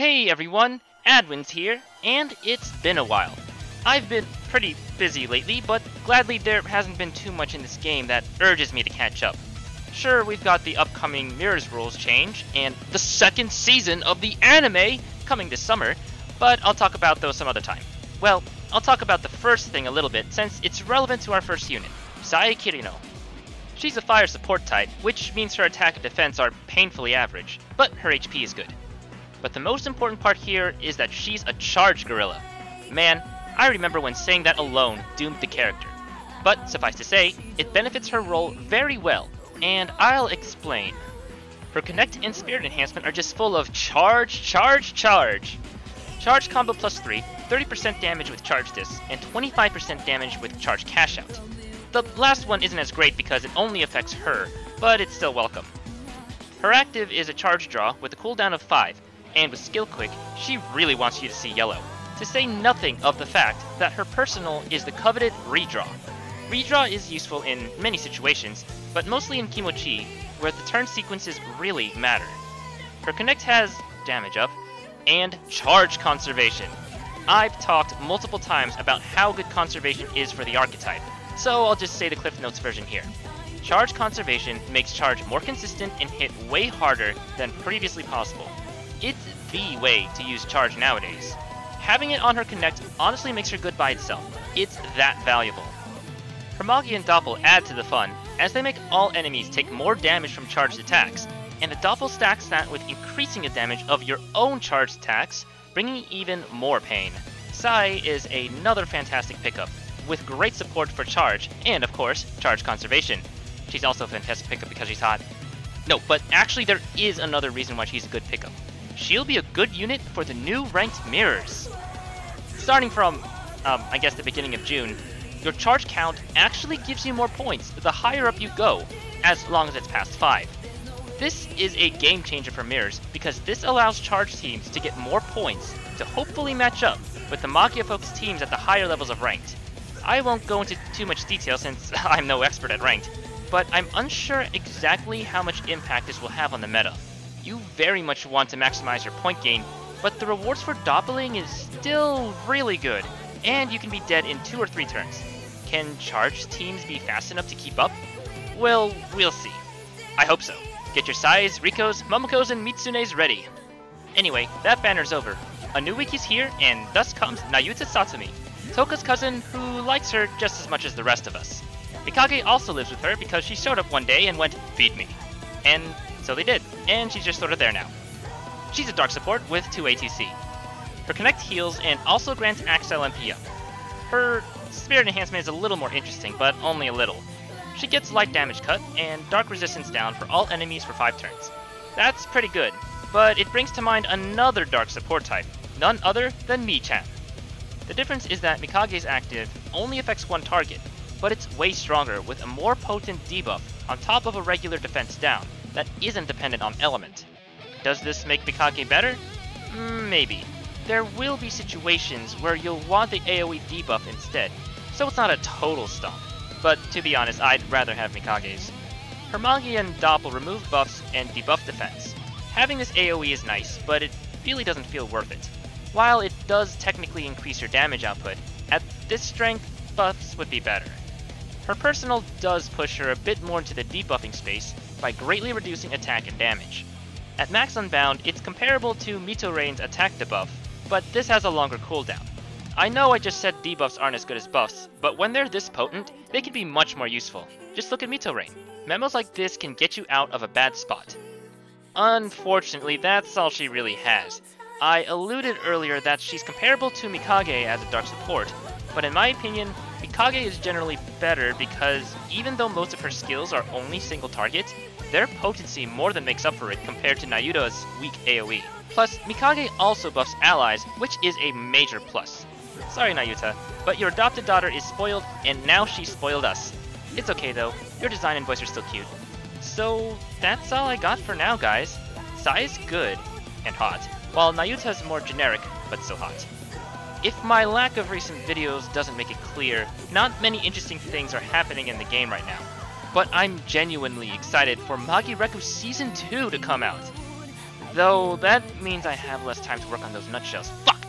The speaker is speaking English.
Hey everyone, Adwin's here, and it's been a while. I've been pretty busy lately, but gladly there hasn't been too much in this game that urges me to catch up. Sure, we've got the upcoming Mirrors rules change, and the second season of the anime coming this summer, but I'll talk about those some other time. Well, I'll talk about the first thing a little bit since it's relevant to our first unit, Sae Kirino. She's a fire support type, which means her attack and defense are painfully average, but her HP is good. But the most important part here is that she's a charge gorilla. Man, I remember when saying that alone doomed the character. But suffice to say, it benefits her role very well, and I'll explain. Her Connect and Spirit Enhancement are just full of charge, charge, charge. Charge combo plus 3, 30% damage with charge disc, and 25% damage with charge cash out. The last one isn't as great because it only affects her, but it's still welcome. Her active is a charge draw with a cooldown of 5, and with skill quick, she really wants you to see yellow. To say nothing of the fact that her personal is the coveted redraw. Redraw is useful in many situations, but mostly in Kimochi, where the turn sequences really matter. Her Connect has damage up, and charge conservation. I've talked multiple times about how good conservation is for the archetype, so I'll just say the Cliff Notes version here. Charge conservation makes charge more consistent and hit way harder than previously possible. It's the way to use charge nowadays. Having it on her Connect honestly makes her good by itself. It's that valuable. Her Magi and Doppel add to the fun, as they make all enemies take more damage from charged attacks, and the Doppel stacks that with increasing the damage of your own charged attacks, bringing even more pain. Sae is another fantastic pickup, with great support for charge, and of course, charge conservation. She's also a fantastic pickup because she's hot. No, but actually there is another reason why she's a good pickup. She'll be a good unit for the new ranked mirrors. Starting from, I guess the beginning of June, your charge count actually gives you more points the higher up you go, as long as it's past 5. This is a game changer for mirrors because this allows charge teams to get more points to hopefully match up with the Magia-focused teams at the higher levels of ranked. I won't go into too much detail since I'm no expert at ranked, but I'm unsure exactly how much impact this will have on the meta. You very much want to maximize your point gain, but the rewards for doppling is still really good, and you can be dead in 2 or 3 turns. Can charge teams be fast enough to keep up? Well, we'll see. I hope so. Get your Saes, Rikos, Momokos, and Mitsunes ready. Anyway, that banner's over. A new week is here, and thus comes Nayuta Satomi, Touka's cousin who likes her just as much as the rest of us. Mikage also lives with her because she showed up one day and went, "Feed me." And so they did, and she's just sort of there now. She's a dark support with 2 ATC. Her Connect heals and also grants Axel MP up. Her Spirit Enhancement is a little more interesting, but only a little. She gets light damage cut and dark resistance down for all enemies for 5 turns. That's pretty good, but it brings to mind another dark support type, none other than Mi-chan. The difference is that Mikage's active only affects one target, but it's way stronger with a more potent debuff on top of a regular defense down that isn't dependent on element. Does this make Mikage better? Maybe. There will be situations where you'll want the AoE debuff instead, so it's not a total stomp. But to be honest, I'd rather have Mikage's. Her Magi and Doppel remove buffs and debuff defense. Having this AoE is nice, but it really doesn't feel worth it. While it does technically increase your damage output, at this strength, buffs would be better. Her personal does push her a bit more into the debuffing space by greatly reducing attack and damage. At max unbound, it's comparable to Mito Rain's attack debuff, but this has a longer cooldown. I know I just said debuffs aren't as good as buffs, but when they're this potent, they can be much more useful. Just look at Mito Rain. Memos like this can get you out of a bad spot. Unfortunately, that's all she really has. I alluded earlier that she's comparable to Mikage as a dark support, but in my opinion, Mikage is generally better because even though most of her skills are only single target, their potency more than makes up for it compared to Nayuta's weak AoE. Plus, Mikage also buffs allies, which is a major plus. Sorry Nayuta, but your adopted daughter is spoiled, and now she's spoiled us. It's okay though, your design and voice are still cute. So, that's all I got for now guys. Sae is good, and hot, while Nayuta's more generic, but still hot. If my lack of recent videos doesn't make it clear, not many interesting things are happening in the game right now. But I'm genuinely excited for MAGIRECO Season 2 to come out. Though that means I have less time to work on those nutshells. Fuck!